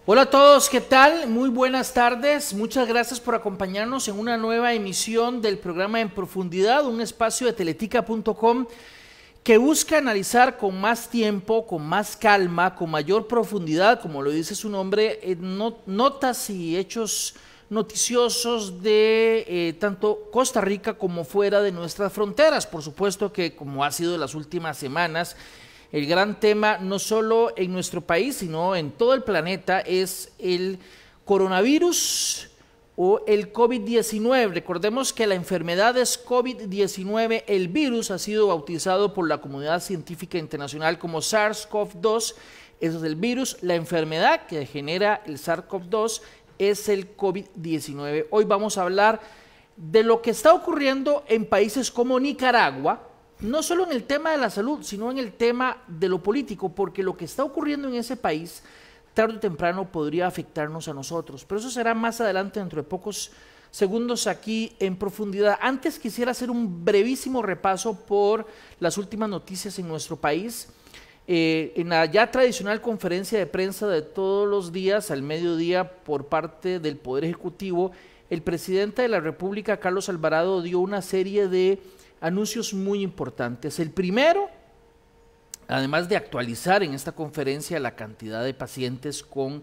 Hola a todos, ¿qué tal? Muy buenas tardes, muchas gracias por acompañarnos en una nueva emisión del programa En Profundidad, un espacio de teletica.com que busca analizar con más tiempo, con más calma, con mayor profundidad, como lo dice su nombre, notas y hechos noticiosos de tanto Costa Rica como fuera de nuestras fronteras. Por supuesto que, como ha sido en las últimas semanas, el gran tema, no solo en nuestro país, sino en todo el planeta, es el coronavirus o el COVID-19. Recordemos que la enfermedad es COVID-19, el virus ha sido bautizado por la comunidad científica internacional como SARS-CoV-2, ese es el virus, la enfermedad que genera el SARS-CoV-2 es el COVID-19. Hoy vamos a hablar de lo que está ocurriendo en países como Nicaragua, no solo en el tema de la salud, sino en el tema de lo político, porque lo que está ocurriendo en ese país, tarde o temprano podría afectarnos a nosotros, pero eso será más adelante, dentro de pocos segundos aquí en profundidad. Antes quisiera hacer un brevísimo repaso por las últimas noticias en nuestro país. En la ya tradicional conferencia de prensa de todos los días, al mediodía, por parte del Poder Ejecutivo, el presidente de la República, Carlos Alvarado, dio una serie de anuncios muy importantes. El primero, además de actualizar en esta conferencia la cantidad de pacientes con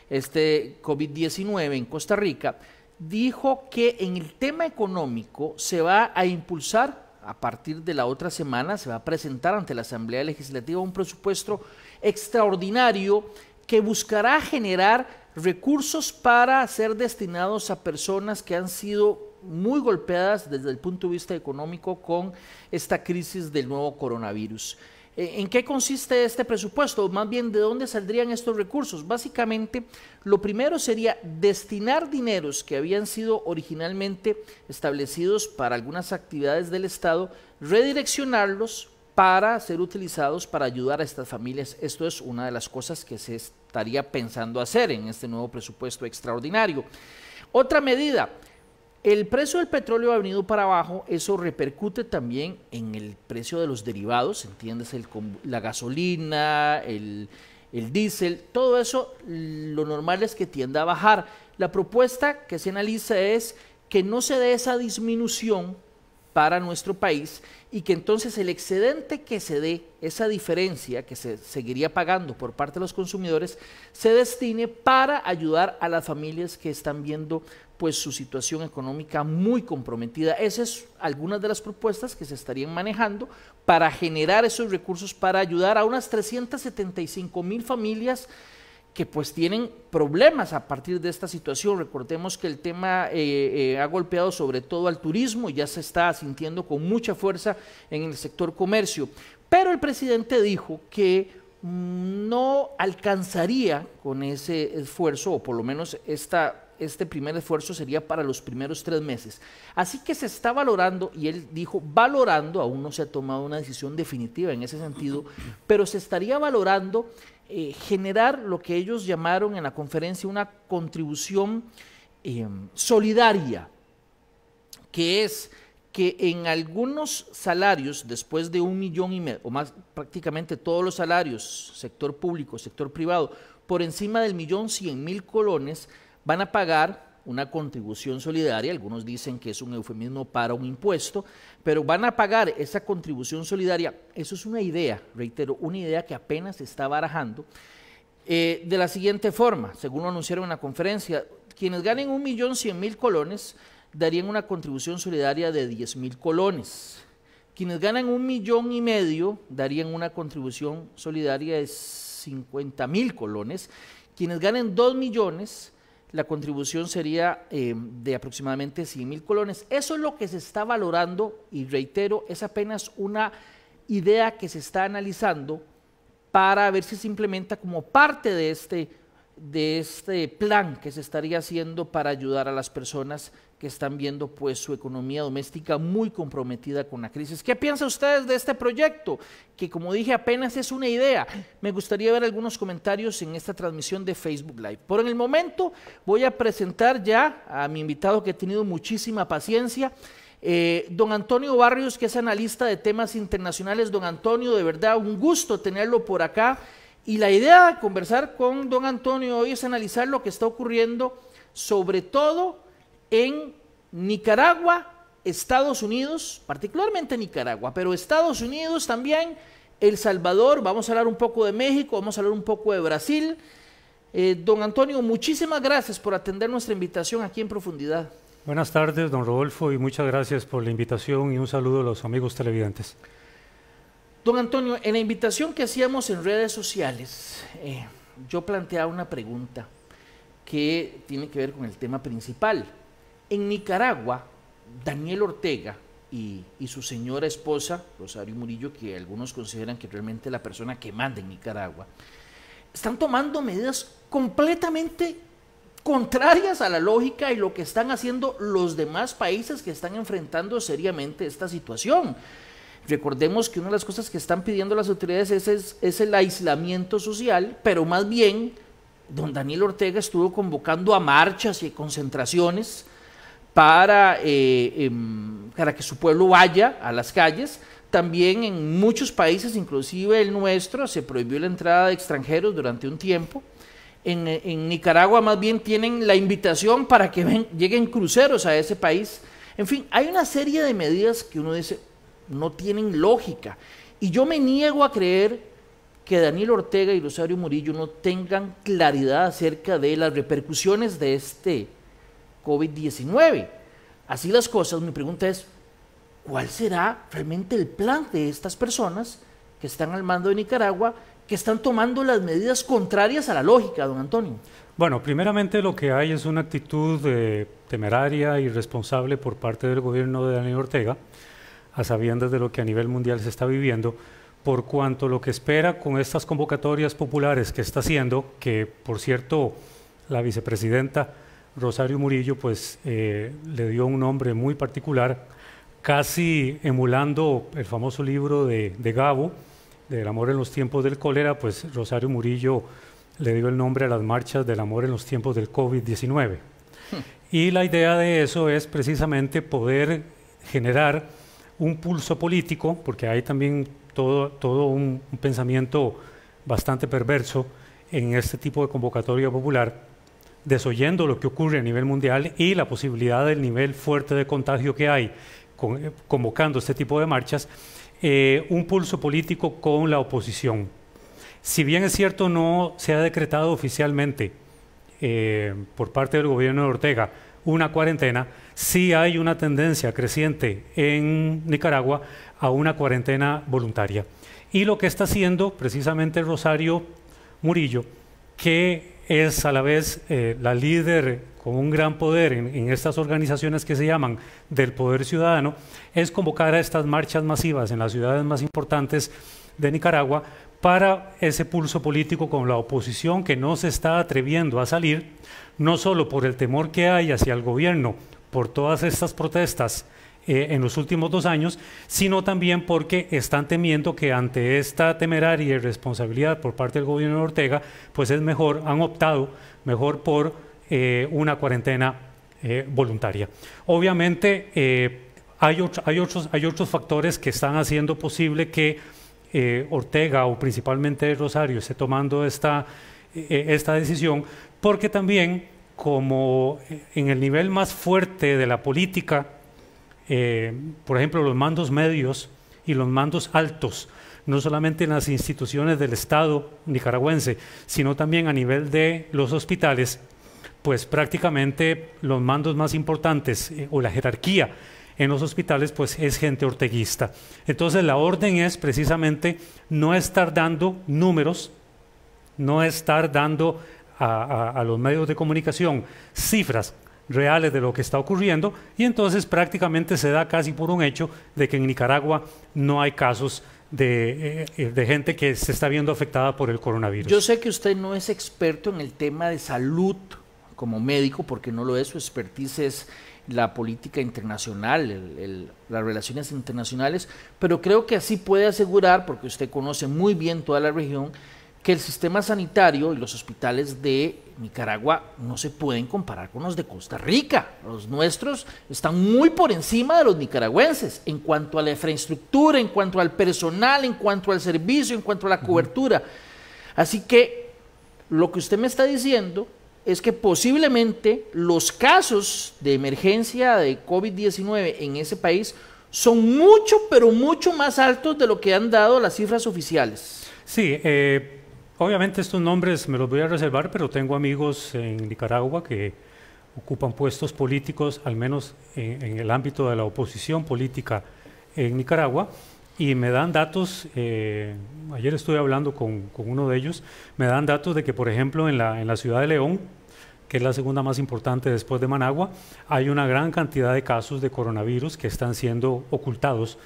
este COVID-19 en Costa Rica, dijo que en el tema económico se va a impulsar, a partir de la otra semana, se va a presentar ante la Asamblea Legislativa un presupuesto extraordinario que buscará generar recursos para ser destinados a personas que han sido muy golpeadas desde el punto de vista económico con esta crisis del nuevo coronavirus. ¿En qué consiste este presupuesto? Más bien, ¿de dónde saldrían estos recursos? Básicamente, lo primero sería destinar dineros que habían sido originalmente establecidos para algunas actividades del Estado, redireccionarlos para ser utilizados para ayudar a estas familias. Esto es una de las cosas que se estaría pensando hacer en este nuevo presupuesto extraordinario. Otra medida: el precio del petróleo ha venido para abajo, eso repercute también en el precio de los derivados, ¿entiendes? La gasolina, el diésel, todo eso lo normal es que tienda a bajar. La propuesta que se analiza es que no se dé esa disminución para nuestro país y que entonces el excedente que se dé, esa diferencia que se seguiría pagando por parte de los consumidores, se destine para ayudar a las familias que están viendo pues su situación económica muy comprometida. Esas son algunas de las propuestas que se estarían manejando para generar esos recursos para ayudar a unas 375,000 familias que pues tienen problemas a partir de esta situación. Recordemos que el tema ha golpeado sobre todo al turismo y ya se está sintiendo con mucha fuerza en el sector comercio, pero el presidente dijo que no alcanzaría con ese esfuerzo, o por lo menos este primer esfuerzo sería para los primeros 3 meses. Así que se está valorando, y él dijo valorando, aún no se ha tomado una decisión definitiva en ese sentido, pero se estaría valorando generar lo que ellos llamaron en la conferencia una contribución solidaria, que es que en algunos salarios, después de 1,5 millones, o más, prácticamente todos los salarios, sector público, sector privado, por encima del 1,100,000 colones, van a pagar una contribución solidaria. Algunos dicen que es un eufemismo para un impuesto, pero van a pagar esa contribución solidaria. Eso es una idea, reitero, una idea que apenas se está barajando, de la siguiente forma, según lo anunciaron en la conferencia: quienes ganen 1,100,000 colones darían una contribución solidaria de 10,000 colones. Quienes ganan 1,5 millones darían una contribución solidaria de 50,000 colones. Quienes ganen 2 millones, la contribución sería de aproximadamente 100,000 colones. Eso es lo que se está valorando y reitero, es apenas una idea que se está analizando para ver si se implementa como parte de este plan que se estaría haciendo para ayudar a las personas que están viendo pues su economía doméstica muy comprometida con la crisis. ¿Qué piensan ustedes de este proyecto? Que, como dije, apenas es una idea. Me gustaría ver algunos comentarios en esta transmisión de Facebook Live. Por el momento voy a presentar ya a mi invitado, que he tenido muchísima paciencia, don Antonio Barrios, que es analista de temas internacionales. Don Antonio, de verdad un gusto tenerlo por acá. Y la idea de conversar con don Antonio hoy es analizar lo que está ocurriendo, sobre todo en Nicaragua, Estados Unidos, particularmente Nicaragua, pero Estados Unidos también, El Salvador, vamos a hablar un poco de México, vamos a hablar un poco de Brasil. Don Antonio, muchísimas gracias por atender nuestra invitación aquí en Profundidad. Buenas tardes, don Rodolfo, y muchas gracias por la invitación y un saludo a los amigos televidentes. Don Antonio, en la invitación que hacíamos en redes sociales, yo planteaba una pregunta que tiene que ver con el tema principal. En Nicaragua, Daniel Ortega y su señora esposa, Rosario Murillo, que algunos consideran que realmente es la persona que manda en Nicaragua, están tomando medidas completamente contrarias a la lógica y lo que están haciendo los demás países que están enfrentando seriamente esta situación. Recordemos que una de las cosas que están pidiendo las autoridades es el aislamiento social, pero más bien don Daniel Ortega estuvo convocando a marchas y concentraciones para que su pueblo vaya a las calles. También en muchos países, inclusive el nuestro, se prohibió la entrada de extranjeros durante un tiempo. En Nicaragua más bien tienen la invitación para que lleguen cruceros a ese país. En fin, hay una serie de medidas que uno dice no tienen lógica. Y yo me niego a creer que Daniel Ortega y Rosario Murillo no tengan claridad acerca de las repercusiones de este COVID-19. Así las cosas, mi pregunta es, ¿cuál será realmente el plan de estas personas que están al mando de Nicaragua, que están tomando las medidas contrarias a la lógica, don Antonio? Bueno, primeramente lo que hay es una actitud temeraria y irresponsable por parte del gobierno de Daniel Ortega, a sabiendas de lo que a nivel mundial se está viviendo, por cuanto lo que espera con estas convocatorias populares que está haciendo, que por cierto la vicepresidenta Rosario Murillo pues le dio un nombre muy particular, casi emulando el famoso libro de Gabo, del amor en los tiempos del cólera, pues Rosario Murillo le dio el nombre a las marchas del amor en los tiempos del COVID-19. Y la idea de eso es precisamente poder generar un pulso político, porque hay también todo un pensamiento bastante perverso en este tipo de convocatoria popular, desoyendo lo que ocurre a nivel mundial y la posibilidad del nivel fuerte de contagio que hay convocando este tipo de marchas, un pulso político con la oposición. Si bien es cierto no se ha decretado oficialmente por parte del gobierno de Ortega una cuarentena, sí hay una tendencia creciente en Nicaragua a una cuarentena voluntaria. Y lo que está haciendo precisamente Rosario Murillo, que es a la vez la líder con un gran poder en estas organizaciones que se llaman del Poder Ciudadano, es convocar a estas marchas masivas en las ciudades más importantes de Nicaragua para ese pulso político con la oposición que no se está atreviendo a salir, no solo por el temor que hay hacia el gobierno por todas estas protestas en los últimos 2 años, sino también porque están temiendo que ante esta temeraria irresponsabilidad por parte del gobierno de Ortega, pues es mejor, han optado mejor por una cuarentena voluntaria. Obviamente hay otros factores que están haciendo posible que Ortega o principalmente Rosario esté tomando esta decisión, porque también como en el nivel más fuerte de la política, por ejemplo, los mandos medios y los mandos altos, no solamente en las instituciones del Estado nicaragüense, sino también a nivel de los hospitales, pues prácticamente los mandos más importantes o la jerarquía en los hospitales pues es gente orteguista. Entonces la orden es precisamente no estar dando números, no estar dando a los medios de comunicación cifras reales de lo que está ocurriendo, y entonces prácticamente se da casi por un hecho de que en Nicaragua no hay casos de gente que se está viendo afectada por el coronavirus. Yo sé que usted no es experto en el tema de salud como médico, porque no lo es, su expertise es la política internacional, las relaciones internacionales, pero creo que así puede asegurar, porque usted conoce muy bien toda la región, que el sistema sanitario y los hospitales de Nicaragua no se pueden comparar con los de Costa Rica. Los nuestros están muy por encima de los nicaragüenses en cuanto a la infraestructura, en cuanto al personal, en cuanto al servicio, en cuanto a la cobertura. Así que lo que usted me está diciendo es que posiblemente los casos de emergencia de COVID-19 en ese país son mucho, pero mucho más altos de lo que han dado las cifras oficiales. Sí, obviamente estos nombres me los voy a reservar, pero tengo amigos en Nicaragua que ocupan puestos políticos, al menos en el ámbito de la oposición política en Nicaragua, y me dan datos, ayer estuve hablando con uno de ellos, me dan datos de que, por ejemplo, en la ciudad de León, que es la segunda más importante después de Managua, hay una gran cantidad de casos de coronavirus que están siendo ocultados,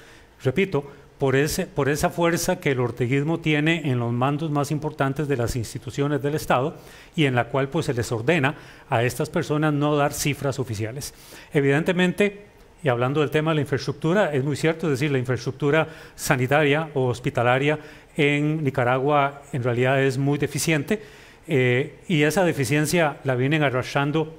repito, por esa fuerza que el orteguismo tiene en los mandos más importantes de las instituciones del Estado y en la cual pues se les ordena a estas personas no dar cifras oficiales. Evidentemente, y hablando del tema de la infraestructura, es muy cierto, es decir, la infraestructura sanitaria o hospitalaria en Nicaragua en realidad es muy deficiente, y esa deficiencia la vienen arrastrando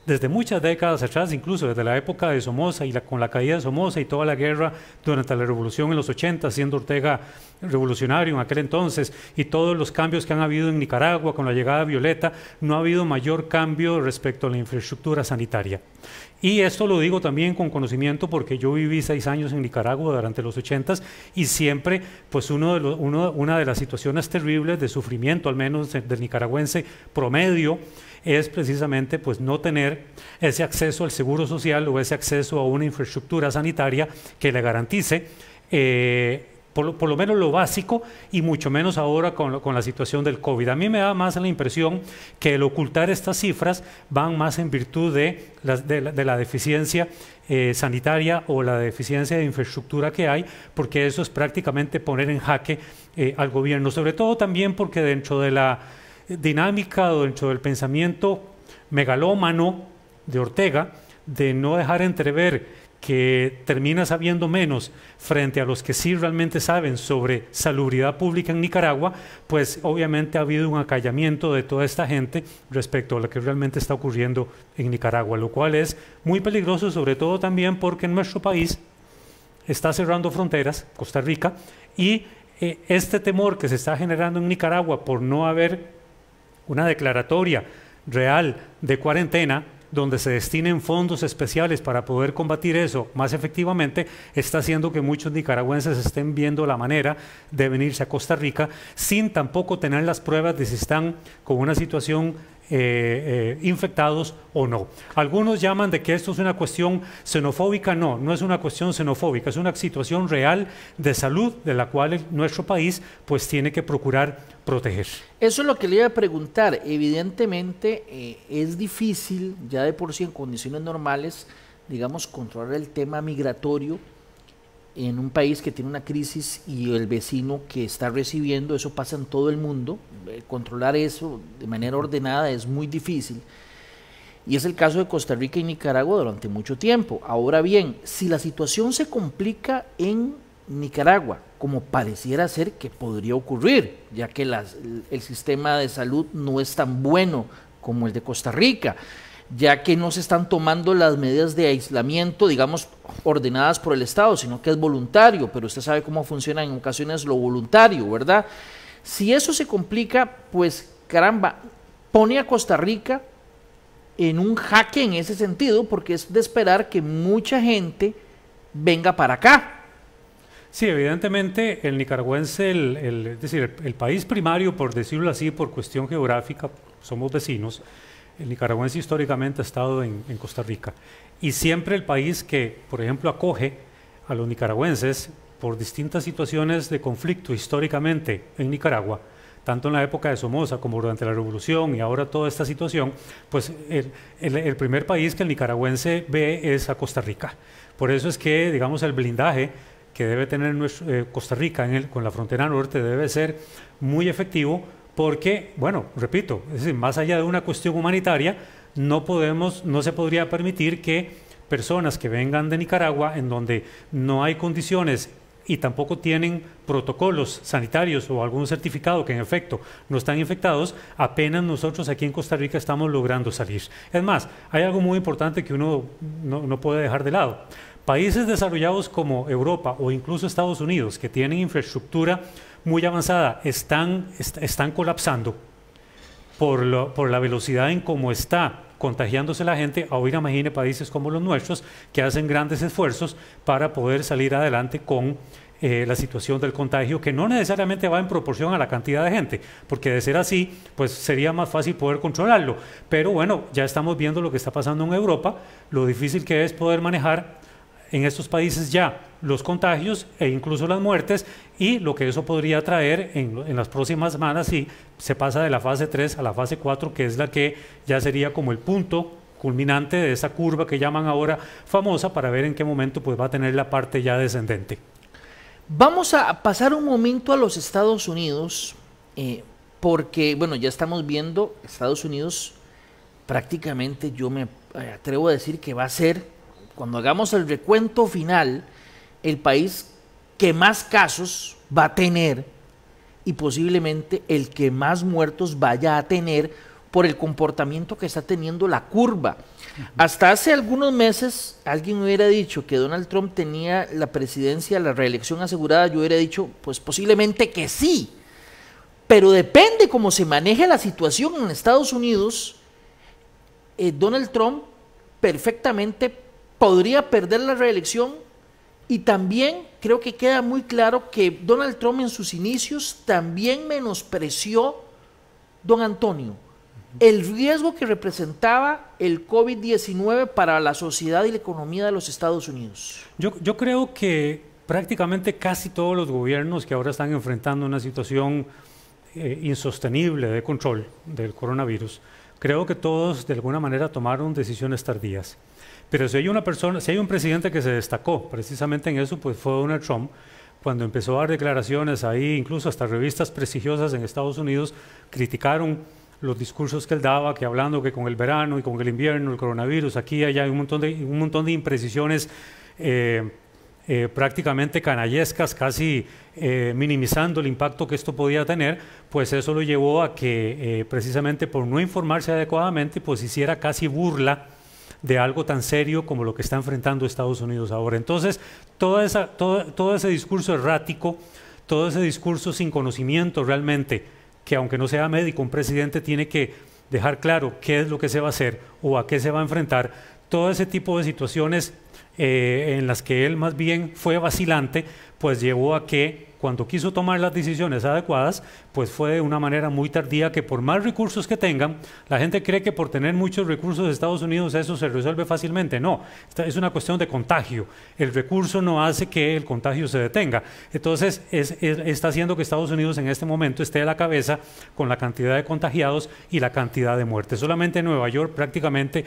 desde muchas décadas atrás, incluso desde la época de Somoza y con la caída de Somoza y toda la guerra durante la revolución en los 80, siendo Ortega revolucionario en aquel entonces, y todos los cambios que han habido en Nicaragua con la llegada de Violeta, no ha habido mayor cambio respecto a la infraestructura sanitaria. Y esto lo digo también con conocimiento porque yo viví 6 años en Nicaragua durante los 80s y siempre, pues una de las situaciones terribles de sufrimiento, al menos del nicaragüense promedio, es precisamente pues no tener ese acceso al seguro social o ese acceso a una infraestructura sanitaria que le garantice por lo menos lo básico, y mucho menos ahora con la situación del COVID. A mí me da más la impresión que el ocultar estas cifras van más en virtud de la deficiencia sanitaria o la deficiencia de infraestructura que hay, porque eso es prácticamente poner en jaque al gobierno, sobre todo también porque dentro de la dinámica o dentro del pensamiento megalómano de Ortega, de no dejar entrever que termina sabiendo menos frente a los que sí realmente saben sobre salubridad pública en Nicaragua, pues obviamente ha habido un acallamiento de toda esta gente respecto a lo que realmente está ocurriendo en Nicaragua, lo cual es muy peligroso, sobre todo también porque en nuestro país está cerrando fronteras, Costa Rica, y este temor que se está generando en Nicaragua por no haber una declaratoria real de cuarentena, donde se destinen fondos especiales para poder combatir eso más efectivamente, está haciendo que muchos nicaragüenses estén viendo la manera de venirse a Costa Rica sin tampoco tener las pruebas de si están con una situación infectados o no. Algunos llaman de que esto es una cuestión xenofóbica. No, no es una cuestión xenofóbica, es una situación real de salud de la cual nuestro país pues tiene que procurar proteger. Eso es lo que le iba a preguntar. Evidentemente es difícil ya de por sí en condiciones normales, digamos, controlar el tema migratorio en un país que tiene una crisis y el vecino que está recibiendo, eso pasa en todo el mundo, controlar eso de manera ordenada es muy difícil, y es el caso de Costa Rica y Nicaragua durante mucho tiempo. Ahora bien, si la situación se complica en Nicaragua, como pareciera ser que podría ocurrir, ya que el sistema de salud no es tan bueno como el de Costa Rica, ya que no se están tomando las medidas de aislamiento, digamos, ordenadas por el Estado, sino que es voluntario, pero usted sabe cómo funciona en ocasiones lo voluntario, ¿verdad? Si eso se complica, pues caramba, pone a Costa Rica en un jaque en ese sentido, porque es de esperar que mucha gente venga para acá. Sí, evidentemente el nicaragüense, es decir, el país primario, por decirlo así, por cuestión geográfica, somos vecinos. El nicaragüense históricamente ha estado en Costa Rica, y siempre el país que, por ejemplo, acoge a los nicaragüenses por distintas situaciones de conflicto históricamente en Nicaragua, tanto en la época de Somoza como durante la Revolución y ahora toda esta situación, pues el primer país que el nicaragüense ve es a Costa Rica. Por eso es que, digamos, el blindaje que debe tener Costa Rica con la frontera norte debe ser muy efectivo, porque, bueno, repito, es decir, más allá de una cuestión humanitaria, no se podría permitir que personas que vengan de Nicaragua en donde no hay condiciones y tampoco tienen protocolos sanitarios o algún certificado que en efecto no están infectados, apenas nosotros aquí en Costa Rica estamos logrando salir. Es más, hay algo muy importante que uno no puede dejar de lado. Países desarrollados como Europa o incluso Estados Unidos, que tienen infraestructura muy avanzada están colapsando por la velocidad en cómo está contagiándose la gente. Ahora imagine países como los nuestros que hacen grandes esfuerzos para poder salir adelante con la situación del contagio, que no necesariamente va en proporción a la cantidad de gente, porque de ser así, pues sería más fácil poder controlarlo. Pero bueno, ya estamos viendo lo que está pasando en Europa, lo difícil que es poder manejar en estos países ya los contagios e incluso las muertes, y lo que eso podría traer en las próximas semanas si se pasa de la fase 3 a la fase 4, que es la que ya sería como el punto culminante de esa curva que llaman ahora famosa, para ver en qué momento pues va a tener la parte ya descendente. Vamos a pasar un momento a los Estados Unidos, porque, bueno, ya estamos viendo Estados Unidos prácticamente, yo me atrevo a decir que va a ser, cuando hagamos el recuento final, el país que más casos va a tener y posiblemente el que más muertos vaya a tener por el comportamiento que está teniendo la curva. Hasta hace algunos meses alguien hubiera dicho que Donald Trump tenía la presidencia, la reelección asegurada. Yo hubiera dicho, pues posiblemente que sí, pero depende cómo se maneje la situación en Estados Unidos. Donald Trump perfectamente podría perder la reelección, y también creo que queda muy claro que Donald Trump en sus inicios también menospreció, don Antonio, el riesgo que representaba el COVID-19 para la sociedad y la economía de los Estados Unidos. Yo creo que prácticamente casi todos los gobiernos que ahora están enfrentando una situación insostenible de control del coronavirus, creo que todos de alguna manera tomaron decisiones tardías. Pero si hay un presidente que se destacó precisamente en eso, pues fue Donald Trump, cuando empezó a dar declaraciones ahí, incluso hasta revistas prestigiosas en Estados Unidos criticaron los discursos que él daba, que hablando que con el verano y con el invierno, el coronavirus, aquí y allá hay un montón de imprecisiones prácticamente canallescas, casi minimizando el impacto que esto podía tener. Pues eso lo llevó a que precisamente por no informarse adecuadamente, pues hiciera casi burla de algo tan serio como lo que está enfrentando Estados Unidos ahora. Entonces, todo ese discurso errático, todo ese discurso sin conocimiento realmente, que aunque no sea médico, un presidente tiene que dejar claro qué es lo que se va a hacer o a qué se va a enfrentar, todo ese tipo de situaciones en las que él más bien fue vacilante, pues llevó a que cuando quiso tomar las decisiones adecuadas, pues fue de una manera muy tardía, que por más recursos que tengan, la gente cree que por tener muchos recursos de Estados Unidos eso se resuelve fácilmente. No, es una cuestión de contagio. El recurso no hace que el contagio se detenga. Entonces, está haciendo que Estados Unidos en este momento esté a la cabeza con la cantidad de contagiados y la cantidad de muertes. Solamente en Nueva York prácticamente,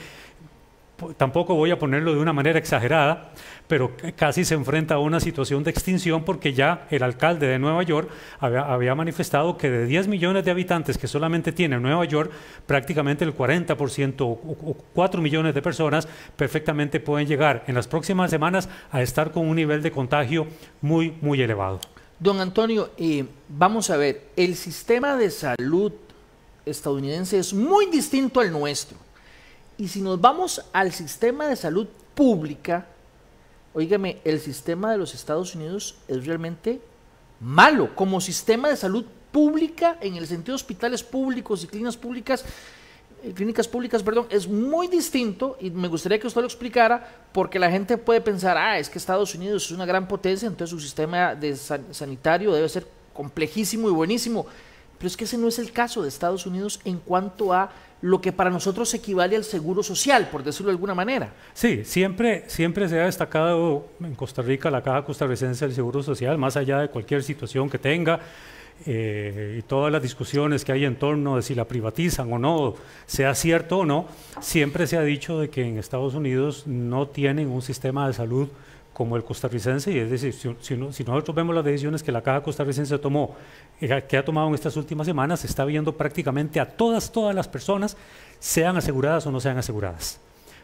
tampoco voy a ponerlo de una manera exagerada, pero casi se enfrenta a una situación de extinción, porque ya el alcalde de Nueva York había manifestado que de 10 millones de habitantes que solamente tiene Nueva York, prácticamente el 40% o 4 millones de personas perfectamente pueden llegar en las próximas semanas a estar con un nivel de contagio muy, muy elevado. Don Antonio, vamos a ver, el sistema de salud estadounidense es muy distinto al nuestro. Y si nos vamos al sistema de salud pública, óigame, el sistema de los Estados Unidos es realmente malo. Como sistema de salud pública, en el sentido de hospitales públicos y clínicas públicas, es muy distinto, y me gustaría que usted lo explicara, porque la gente puede pensar, es que Estados Unidos es una gran potencia, entonces su sistema sanitario debe ser complejísimo y buenísimo. Pero es que ese no es el caso de Estados Unidos en cuanto a lo que para nosotros equivale al seguro social, por decirlo de alguna manera. Sí, siempre se ha destacado en Costa Rica la Caja Costarricense del Seguro Social, más allá de cualquier situación que tenga, y todas las discusiones que hay en torno de si la privatizan o no, sea cierto o no, siempre se ha dicho de que en Estados Unidos no tienen un sistema de salud como el costarricense, y es decir, si nosotros vemos las decisiones que la Caja Costarricense tomó, que ha tomado en estas últimas semanas, se está viendo prácticamente a todas las personas, sean aseguradas o no sean aseguradas.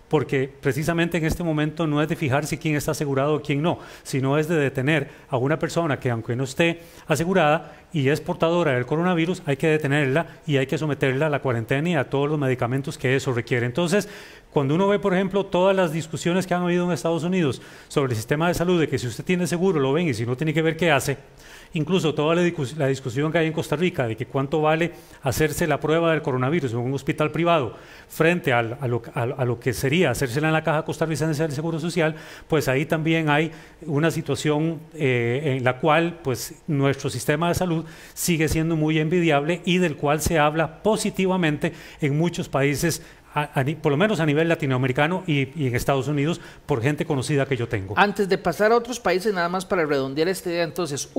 Porque precisamente en este momento no es de fijarse quién está asegurado o quién no, sino es de detener a una persona que, aunque no esté asegurada y es portadora del coronavirus, hay que detenerla y hay que someterla a la cuarentena y a todos los medicamentos que eso requiere. Entonces, Cuando uno ve, por ejemplo, todas las discusiones que han habido en Estados Unidos sobre el sistema de salud, de que si usted tiene seguro lo ven y si no tiene que ver qué hace, incluso toda la discusión que hay en Costa Rica de que cuánto vale hacerse la prueba del coronavirus en un hospital privado frente a lo que sería hacérsela en la Caja Costarricense del Seguro Social, pues ahí también hay una situación en la cual pues, nuestro sistema de salud sigue siendo muy envidiable y del cual se habla positivamente en muchos países, por lo menos a nivel latinoamericano y en Estados Unidos, por gente conocida que yo tengo. Antes de pasar a otros países, nada más para redondear esta idea, entonces,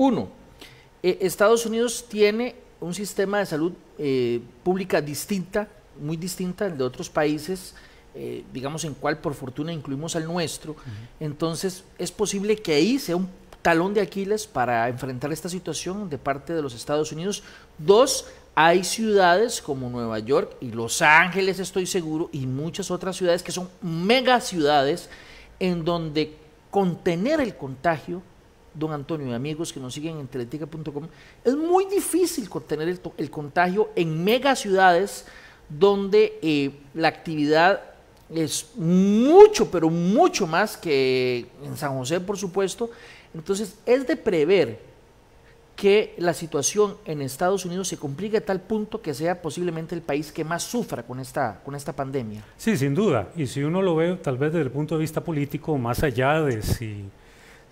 Estados Unidos tiene un sistema de salud pública distinta, muy distinta al de otros países, digamos en cual por fortuna incluimos al nuestro. Entonces es posible que ahí sea un talón de Aquiles para enfrentar esta situación de parte de los Estados Unidos. Dos, hay ciudades como Nueva York y Los Ángeles, estoy seguro, y muchas otras ciudades que son mega ciudades en donde contener el contagio, don Antonio y amigos que nos siguen en teletica.com, es muy difícil contener el contagio en mega ciudades donde la actividad es mucho, pero mucho más que en San José, por supuesto. Entonces es de prever que la situación en Estados Unidos se complique a tal punto que sea posiblemente el país que más sufra con esta pandemia. Sí, sin duda, y si uno lo ve tal vez desde el punto de vista político, más allá de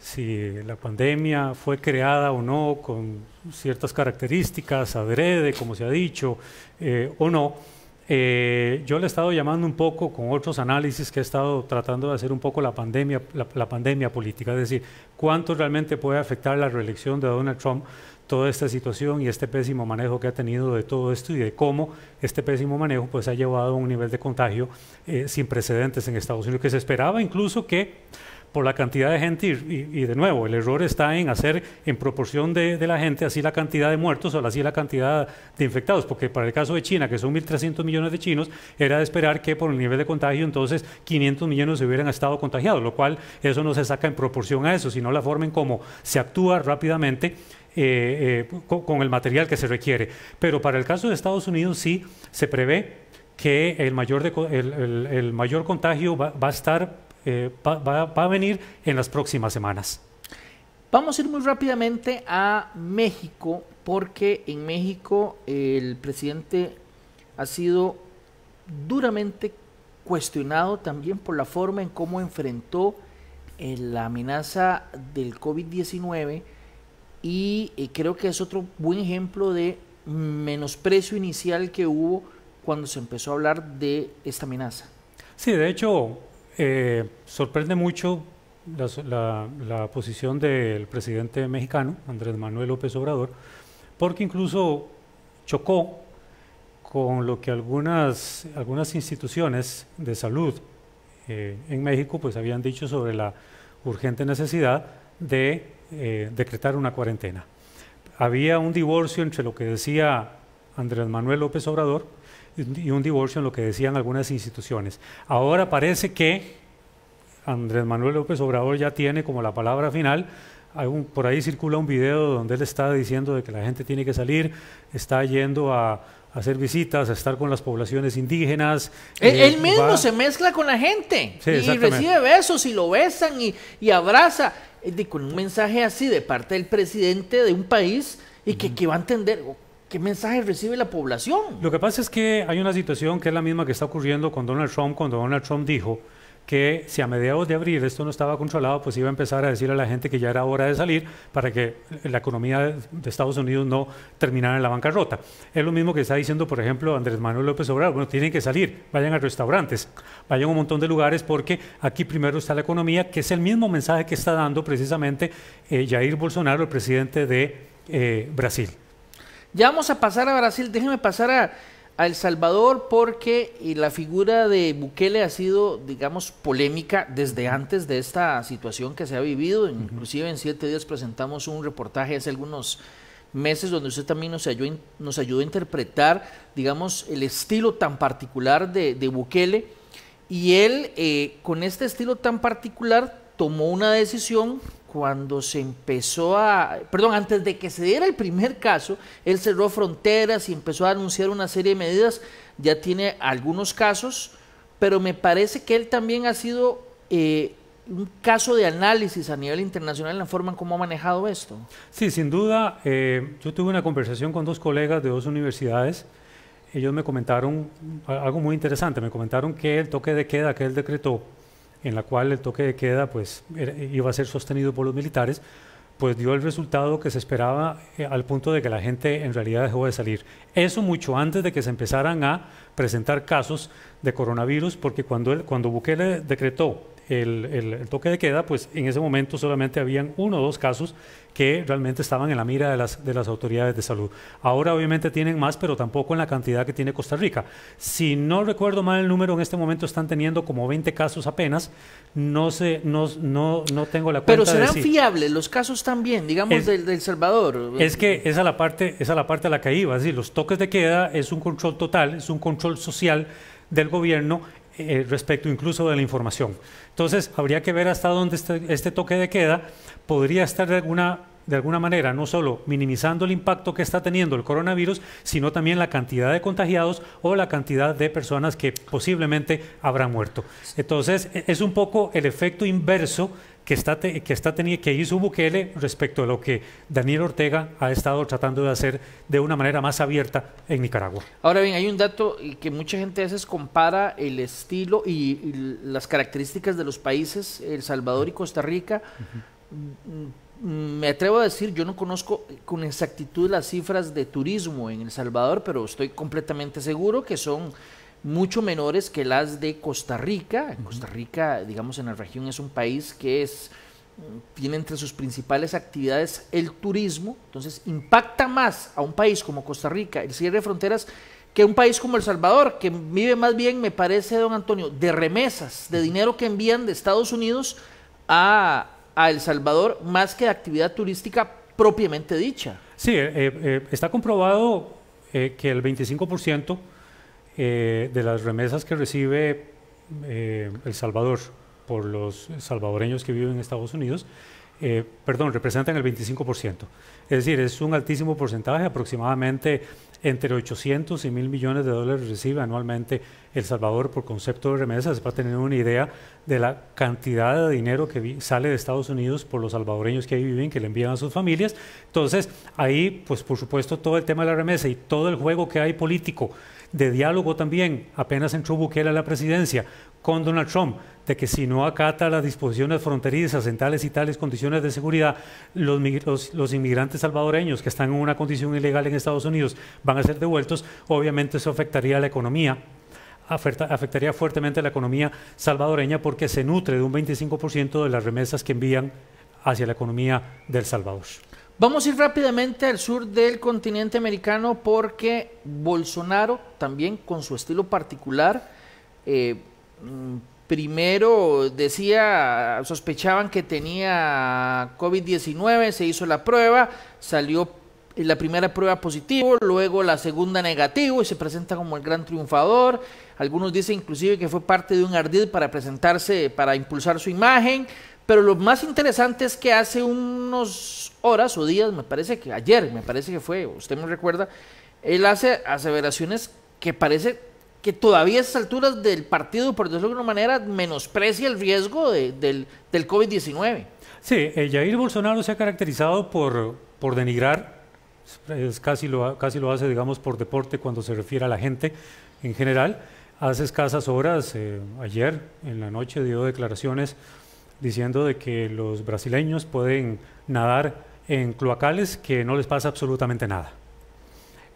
si la pandemia fue creada o no con ciertas características, adrede, como se ha dicho, o no, yo le he estado llamando un poco con otros análisis que he estado tratando de hacer un poco la pandemia política, es decir, cuánto realmente puede afectar la reelección de Donald Trump toda esta situación y este pésimo manejo que ha tenido de todo esto y de cómo este pésimo manejo pues ha llevado a un nivel de contagio sin precedentes en Estados Unidos, que se esperaba incluso que por la cantidad de gente, y de nuevo, el error está en hacer en proporción de la gente, así la cantidad de muertos o así la cantidad de infectados, porque para el caso de China, que son 1.300 millones de chinos, era de esperar que por el nivel de contagio entonces 500 millones se hubieran estado contagiados, lo cual eso no se saca en proporción a eso, sino la forma en cómo se actúa rápidamente con el material que se requiere. Pero para el caso de Estados Unidos sí se prevé que el mayor contagio va a estar va a venir en las próximas semanas. Vamos a ir muy rápidamente a México, porque en México el presidente ha sido duramente cuestionado también por la forma en cómo enfrentó la amenaza del COVID-19 y creo que es otro buen ejemplo de menosprecio inicial que hubo cuando se empezó a hablar de esta amenaza. Sí, de hecho, sorprende mucho la posición del presidente mexicano, Andrés Manuel López Obrador, porque incluso chocó con lo que algunas instituciones de salud en México pues habían dicho sobre la urgente necesidad de decretar una cuarentena. Había un divorcio entre lo que decía Andrés Manuel López Obrador y un divorcio en lo que decían algunas instituciones. Ahora parece que Andrés Manuel López Obrador ya tiene como la palabra final. Por ahí circula un video donde él está diciendo de que la gente tiene que salir, está yendo a hacer visitas, a estar con las poblaciones indígenas. Él mismo se mezcla con la gente, sí, y recibe besos y lo besan y abraza, con un mensaje así de parte del presidente de un país y que va a entender qué mensaje recibe la población. Lo que pasa es que hay una situación que es la misma que está ocurriendo con Donald Trump, cuando Donald Trump dijo que si a mediados de abril esto no estaba controlado, pues iba a empezar a decir a la gente que ya era hora de salir para que la economía de Estados Unidos no terminara en la bancarrota. Es lo mismo que está diciendo, por ejemplo, Andrés Manuel López Obrador. Bueno, tienen que salir, vayan a restaurantes, vayan a un montón de lugares porque aquí primero está la economía, que es el mismo mensaje que está dando precisamente Jair Bolsonaro, el presidente de Brasil. Ya vamos a pasar a Brasil, déjeme pasar a El Salvador porque la figura de Bukele ha sido, digamos, polémica desde antes de esta situación que se ha vivido. Inclusive en 7 días presentamos un reportaje hace algunos meses donde usted también nos ayudó a interpretar, digamos, el estilo tan particular de Bukele, y él con este estilo tan particular tomó una decisión cuando se empezó antes de que se diera el primer caso, él cerró fronteras y empezó a anunciar una serie de medidas. Ya tiene algunos casos, pero me parece que él también ha sido un caso de análisis a nivel internacional en la forma en cómo ha manejado esto. Sí, sin duda. Yo tuve una conversación con dos colegas de dos universidades. Ellos me comentaron algo muy interesante. Me comentaron que el toque de queda que él decretó, en la cual el toque de queda pues, iba a ser sostenido por los militares, pues dio el resultado que se esperaba al punto de que la gente en realidad dejó de salir. Eso mucho antes de que se empezaran a presentar casos de coronavirus, porque cuando Bukele decretó el toque de queda, pues en ese momento solamente habían 1 o 2 casos que realmente estaban en la mira de las autoridades de salud. Ahora obviamente tienen más, pero tampoco en la cantidad que tiene Costa Rica. Si no recuerdo mal el número, en este momento están teniendo como 20 casos apenas. No tengo la cuenta. Pero serán fiables los casos también, digamos, del Salvador. Es que esa es la parte a la que iba. Es decir, los toques de queda es un control total, es un control social del gobierno respecto incluso de la información. Entonces, habría que ver hasta dónde este toque de queda podría estar de alguna manera no solo minimizando el impacto que está teniendo el coronavirus, sino también la cantidad de contagiados o la cantidad de personas que posiblemente habrán muerto. Entonces, es un poco el efecto inverso que hizo Bukele respecto a lo que Daniel Ortega ha estado tratando de hacer de una manera más abierta en Nicaragua. Ahora bien, hay un dato que mucha gente a veces compara el estilo y las características de los países, El Salvador y Costa Rica. Me atrevo a decir, yo no conozco con exactitud las cifras de turismo en El Salvador, pero estoy completamente seguro que son mucho menores que las de Costa Rica. Costa Rica, digamos, en la región es un país que tiene entre sus principales actividades el turismo, entonces impacta más a un país como Costa Rica el cierre de fronteras que un país como El Salvador, que vive más bien, me parece, don Antonio, de remesas, de dinero que envían de Estados Unidos a El Salvador, más que de actividad turística propiamente dicha. Sí, está comprobado que el 25% de las remesas que recibe El Salvador por los salvadoreños que viven en Estados Unidos, representan el 25%. Es decir, es un altísimo porcentaje, aproximadamente entre 800 y 1.000 millones de dólares recibe anualmente El Salvador por concepto de remesas, para tener una idea de la cantidad de dinero que sale de Estados Unidos por los salvadoreños que ahí viven, que le envían a sus familias. Entonces, ahí, pues por supuesto, todo el tema de la remesa y todo el juego que hay político, de diálogo también, apenas entró Bukele a la presidencia con Donald Trump, de que si no acata las disposiciones fronterizas en tales y tales condiciones de seguridad, los inmigrantes salvadoreños que están en una condición ilegal en Estados Unidos van a ser devueltos. Obviamente eso afectaría a la economía, afectaría fuertemente a la economía salvadoreña, porque se nutre de un 25% de las remesas que envían hacia la economía del Salvador. Vamos a ir rápidamente al sur del continente americano, porque Bolsonaro también, con su estilo particular, primero sospechaban que tenía COVID-19, se hizo la prueba, salió la primera prueba positivo, luego la segunda negativo y se presenta como el gran triunfador. Algunos dicen inclusive que fue parte de un ardid para presentarse, para impulsar su imagen. Pero lo más interesante es que hace unas horas o días, me parece que fue, usted me recuerda, él hace aseveraciones que parece que todavía a estas alturas del partido, por decirlo de alguna manera, menosprecia el riesgo del COVID-19. Sí, Jair Bolsonaro se ha caracterizado por denigrar, casi lo hace, digamos, por deporte cuando se refiere a la gente en general. Hace escasas horas, ayer en la noche, dio declaraciones diciendo de que los brasileños pueden nadar en cloacales, que no les pasa absolutamente nada.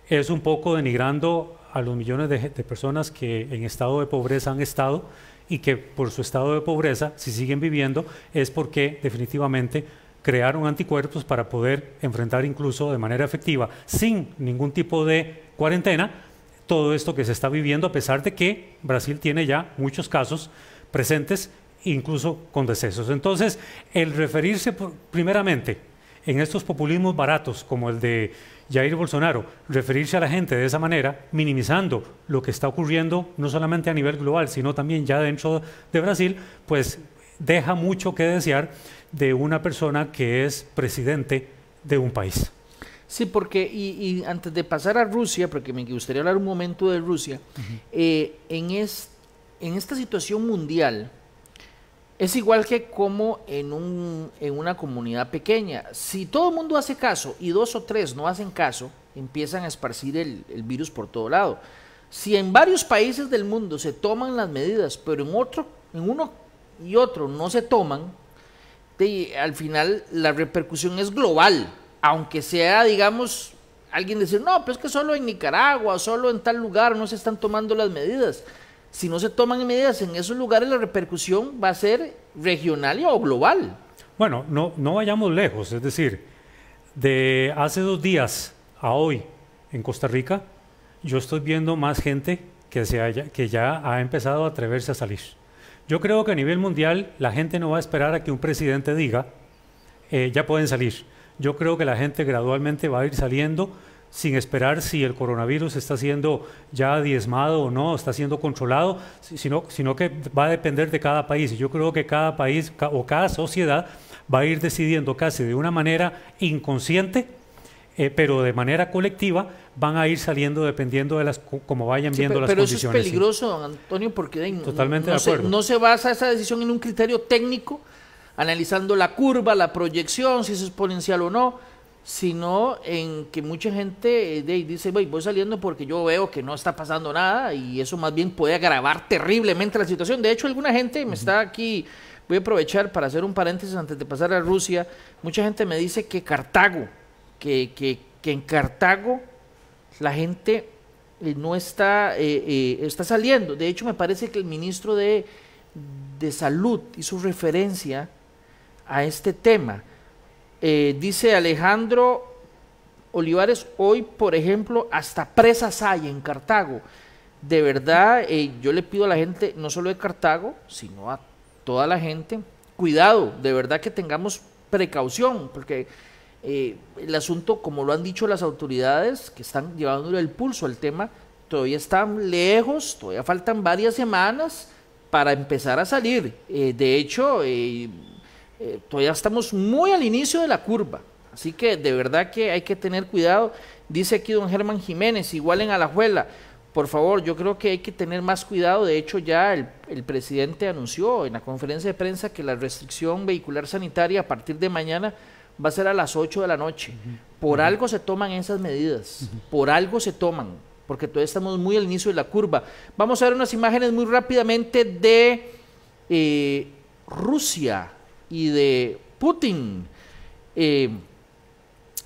Es un poco denigrando a los millones de personas que en estado de pobreza han estado, y que por su estado de pobreza, si siguen viviendo, es porque definitivamente crearon anticuerpos para poder enfrentar incluso de manera efectiva, sin ningún tipo de cuarentena, todo esto que se está viviendo, a pesar de que Brasil tiene ya muchos casos presentes, incluso con decesos. Entonces, el referirse primeramente en estos populismos baratos como el de Jair Bolsonaro, referirse a la gente de esa manera, minimizando lo que está ocurriendo no solamente a nivel global, sino también ya dentro de Brasil, pues deja mucho que desear de una persona que es presidente de un país. Sí, porque, y antes de pasar a Rusia, porque me gustaría hablar un momento de Rusia, en esta situación mundial es igual que como en una comunidad pequeña. Si todo el mundo hace caso y 2 o 3 no hacen caso, empiezan a esparcir el virus por todo lado. Si en varios países del mundo se toman las medidas, pero en uno y otro no se toman, al final la repercusión es global, aunque sea, digamos, alguien decir, no, pero es que solo en Nicaragua, solo en tal lugar no se están tomando las medidas. Si no se toman medidas en esos lugares, la repercusión va a ser regional o global. Bueno, no vayamos lejos, es decir, de hace 2 días a hoy en Costa Rica, yo estoy viendo más gente que ya ha empezado a atreverse a salir. Yo creo que a nivel mundial la gente no va a esperar a que un presidente diga, ya pueden salir. Yo creo que la gente gradualmente va a ir saliendo sin esperar si el coronavirus está siendo ya diezmado o no, está siendo controlado, sino que va a depender de cada país. Y yo creo que cada país o cada sociedad va a ir decidiendo casi de una manera inconsciente, pero de manera colectiva van a ir saliendo dependiendo de como vayan viendo las condiciones. Pero eso es peligroso, don Antonio, porque totalmente de acuerdo. No se basa esa decisión en un criterio técnico, analizando la curva, la proyección, si es exponencial o no, sino en que mucha gente dice, voy saliendo porque yo veo que no está pasando nada, y eso más bien puede agravar terriblemente la situación. De hecho, alguna gente me está aquí, voy a aprovechar para hacer un paréntesis antes de pasar a Rusia, mucha gente me dice que Cartago, que en Cartago la gente no está saliendo. De hecho, me parece que el ministro de Salud hizo referencia a este tema. Dice Alejandro Olivares, hoy, por ejemplo, hasta presas hay en Cartago. De verdad, yo le pido a la gente, no solo de Cartago, sino a toda la gente, cuidado, de verdad que tengamos precaución, porque el asunto, como lo han dicho las autoridades que están llevándole el pulso al tema, todavía están lejos, todavía faltan varias semanas para empezar a salir. De hecho, todavía estamos muy al inicio de la curva, así que de verdad que hay que tener cuidado. Dice aquí don Germán Jiménez, igual en Alajuela, por favor, yo creo que hay que tener más cuidado. De hecho, ya el presidente anunció en la conferencia de prensa que la restricción vehicular sanitaria a partir de mañana va a ser a las 8 de la noche. Por algo se toman esas medidas, por algo se toman, porque todavía estamos muy al inicio de la curva. Vamos a ver unas imágenes muy rápidamente de Rusia y de Putin.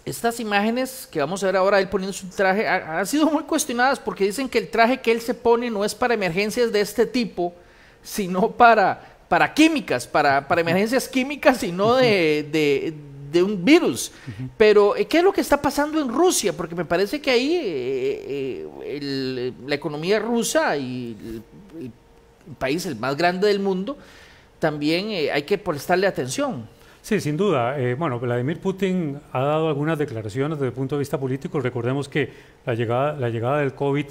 Estas imágenes que vamos a ver ahora, él poniéndose un traje, han sido muy cuestionadas porque dicen que el traje que él se pone no es para emergencias de este tipo, sino para químicas, para emergencias químicas y no de un virus. Pero, ¿qué es lo que está pasando en Rusia? Porque me parece que ahí la economía rusa y el país, el más grande del mundo, también hay que prestarle atención. Sí, sin duda. Bueno, Vladimir Putin ha dado algunas declaraciones desde el punto de vista político. Recordemos que la llegada del COVID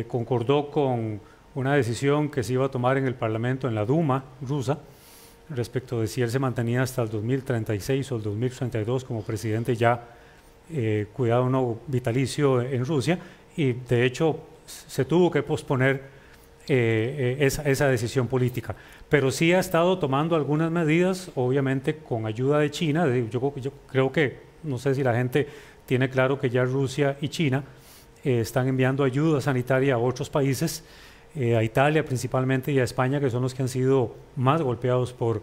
concordó con una decisión que se iba a tomar en el Parlamento, en la Duma rusa, respecto de si él se mantenía hasta el 2036 o el 2032 como presidente ya, cuidado no vitalicio en Rusia, y de hecho se tuvo que posponer esa decisión política. Pero sí ha estado tomando algunas medidas, obviamente con ayuda de China. Yo creo que, no sé si la gente tiene claro que ya Rusia y China están enviando ayuda sanitaria a otros países, a Italia principalmente y a España, que son los que han sido más golpeados por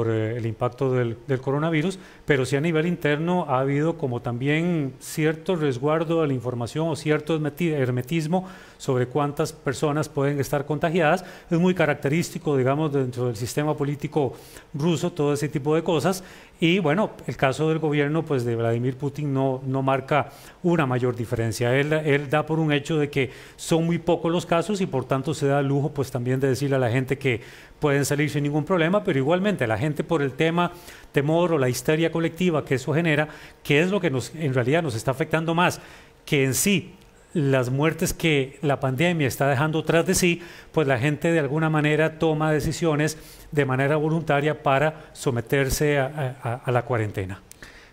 el impacto del coronavirus, pero sí a nivel interno ha habido como también cierto resguardo de la información o cierto hermetismo sobre cuántas personas pueden estar contagiadas. Es muy característico, digamos, dentro del sistema político ruso, todo ese tipo de cosas. Y bueno, el caso del gobierno pues de Vladimir Putin no marca una mayor diferencia. Él da por un hecho de que son muy pocos los casos y por tanto se da el lujo pues también de decirle a la gente que pueden salir sin ningún problema, pero igualmente la gente por el temor o la histeria colectiva que eso genera, que es lo que en realidad nos está afectando más que en sí las muertes que la pandemia está dejando tras de sí, pues la gente de alguna manera toma decisiones de manera voluntaria para someterse a la cuarentena.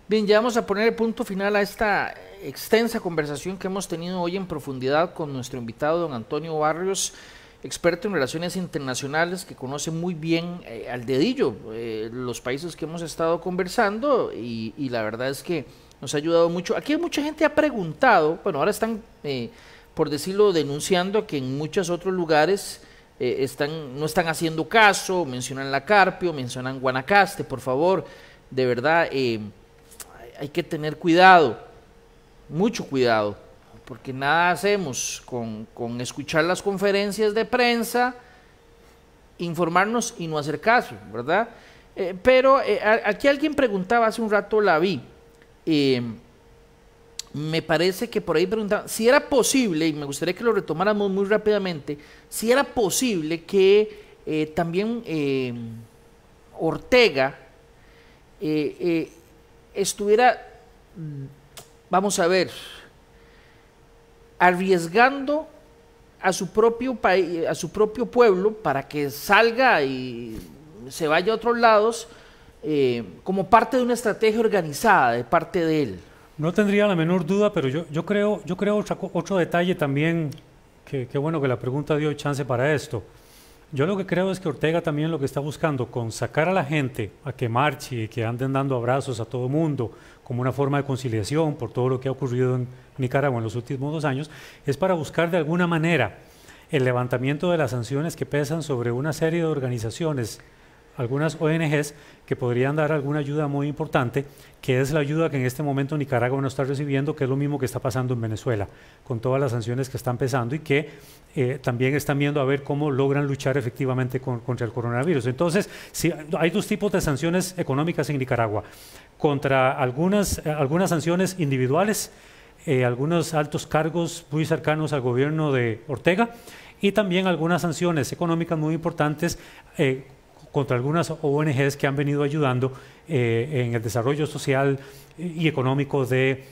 Bien, ya vamos a poner el punto final a esta extensa conversación que hemos tenido hoy en profundidad con nuestro invitado don Antonio Barrios. experto en relaciones internacionales que conoce muy bien al dedillo los países que hemos estado conversando y la verdad es que nos ha ayudado mucho. Aquí mucha gente ha preguntado, bueno, ahora están, por decirlo, denunciando que en muchos otros lugares no están haciendo caso, mencionan la Carpio, mencionan Guanacaste, por favor, de verdad, hay que tener cuidado, mucho cuidado, porque nada hacemos con escuchar las conferencias de prensa, informarnos y no hacer caso, ¿verdad? Pero aquí alguien preguntaba, hace un rato la vi, me parece que por ahí preguntaban si era posible, y me gustaría que lo retomáramos muy rápidamente, si era posible que también Ortega estuviera, vamos a ver, arriesgando a su propio país, a su propio pueblo para que salga y se vaya a otros lados, como parte de una estrategia organizada de parte de él. No tendría la menor duda, pero yo creo otro detalle también, que bueno que la pregunta dio chance para esto. Yo lo que creo es que Ortega también lo que está buscando con sacar a la gente a que marche y que anden dando abrazos a todo mundo como una forma de conciliación por todo lo que ha ocurrido en Nicaragua en los últimos 2 años, es para buscar de alguna manera el levantamiento de las sanciones que pesan sobre una serie de organizaciones, algunas ONGs que podrían dar alguna ayuda muy importante, que es la ayuda que en este momento Nicaragua no está recibiendo, que es lo mismo que está pasando en Venezuela, con todas las sanciones que están pesando y que también están viendo a ver cómo logran luchar efectivamente contra el coronavirus. Entonces, sí, hay 2 tipos de sanciones económicas en Nicaragua, contra algunas sanciones individuales, algunos altos cargos muy cercanos al gobierno de Ortega, y también algunas sanciones económicas muy importantes contra algunas ONGs que han venido ayudando en el desarrollo social y económico de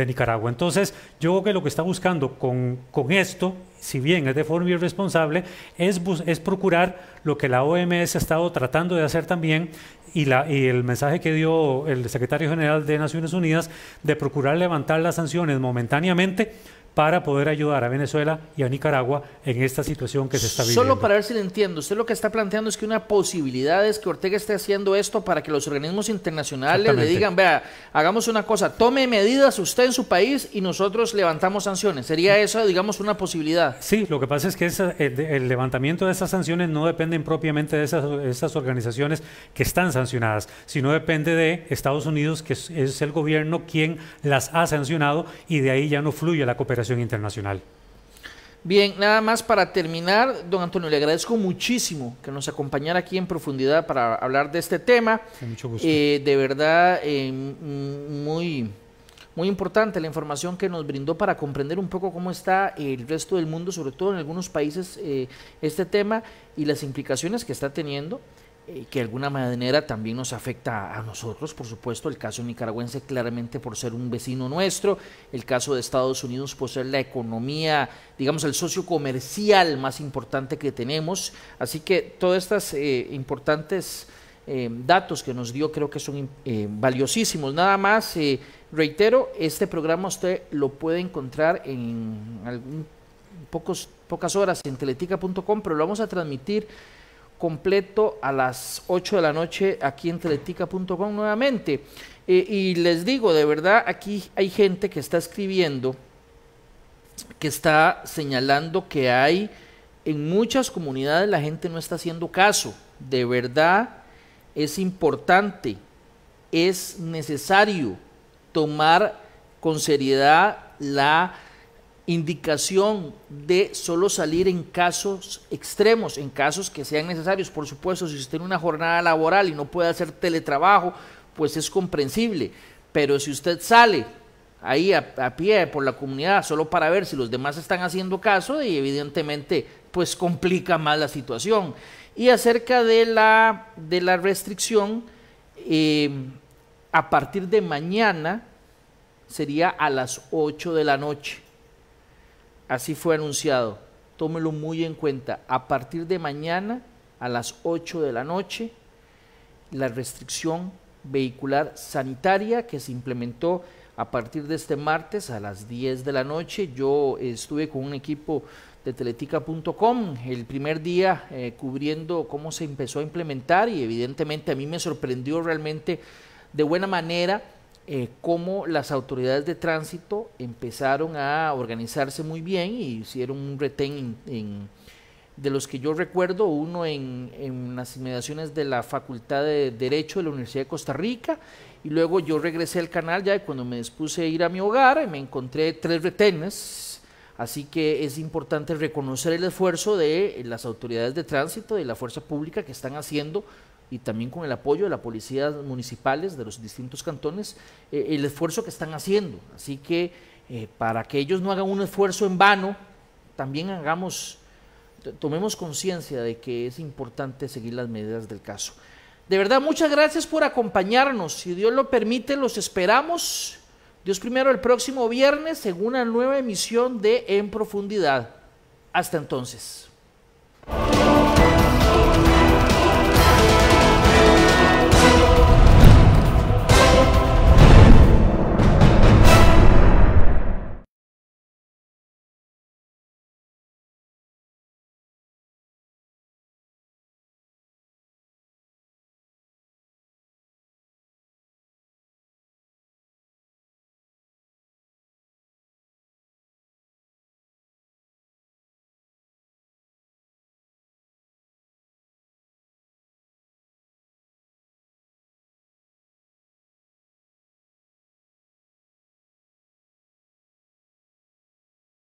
Nicaragua. Entonces, yo creo que lo que está buscando con esto, si bien es de forma irresponsable, es procurar lo que la OMS ha estado tratando de hacer también, y el mensaje que dio el secretario general de Naciones Unidas, de procurar levantar las sanciones momentáneamente para poder ayudar a Venezuela y a Nicaragua en esta situación que se está viviendo. Solo para ver si le entiendo, usted lo que está planteando es que una posibilidad es que Ortega esté haciendo esto para que los organismos internacionales le digan, vea, hagamos una cosa, tome medidas usted en su país y nosotros levantamos sanciones. ¿Sería eso, digamos, una posibilidad? Sí, lo que pasa es que el levantamiento de esas sanciones no dependen propiamente de esas organizaciones que están sancionadas, sino depende de Estados Unidos, que es el gobierno quien las ha sancionado, y de ahí ya no fluye la cooperación internacional. Bien, nada más para terminar, don Antonio, le agradezco muchísimo que nos acompañara aquí en profundidad para hablar de este tema. Con mucho gusto. De verdad, muy importante la información que nos brindó para comprender un poco cómo está el resto del mundo, sobre todo en algunos países, este tema y las implicaciones que está teniendo, que de alguna manera también nos afecta a nosotros, por supuesto, el caso nicaragüense claramente por ser un vecino nuestro, el caso de Estados Unidos por ser la economía, digamos, el socio comercial más importante que tenemos, así que todas estas importantes datos que nos dio creo que son valiosísimos. Nada más, reitero, este programa usted lo puede encontrar en pocas horas en teletica.com, pero lo vamos a transmitir completo a las 8 de la noche aquí en teletica.com nuevamente. Y les digo, de verdad, aquí hay gente que está escribiendo, que está señalando que hay en muchas comunidades la gente no está haciendo caso. De verdad, es importante, es necesario tomar con seriedad la indicación de solo salir en casos extremos, en casos que sean necesarios. Por supuesto, si usted tiene una jornada laboral y no puede hacer teletrabajo, pues es comprensible, pero si usted sale ahí a pie por la comunidad solo para ver si los demás están haciendo caso, y evidentemente pues complica más la situación. Y acerca de la restricción, a partir de mañana sería a las 8 de la noche. Así fue anunciado, tómelo muy en cuenta. A partir de mañana, a las 8 de la noche, la restricción vehicular sanitaria que se implementó a partir de este martes a las 10 de la noche. Yo estuve con un equipo de teletica.com, el primer día cubriendo cómo se empezó a implementar, y evidentemente a mí me sorprendió realmente de buena manera cómo las autoridades de tránsito empezaron a organizarse muy bien y hicieron un retén de los que yo recuerdo, uno en las inmediaciones de la Facultad de Derecho de la Universidad de Costa Rica, y luego yo regresé al canal ya, y cuando me dispuse a ir a mi hogar me encontré 3 retenes. Así que es importante reconocer el esfuerzo de las autoridades de tránsito, de la fuerza pública que están haciendo, y también con el apoyo de las policías municipales de los distintos cantones, el esfuerzo que están haciendo. Así que para que ellos no hagan un esfuerzo en vano, también tomemos conciencia de que es importante seguir las medidas del caso. De verdad, muchas gracias por acompañarnos. Si Dios lo permite, los esperamos, Dios primero, el próximo viernes en una nueva emisión de En Profundidad. Hasta entonces.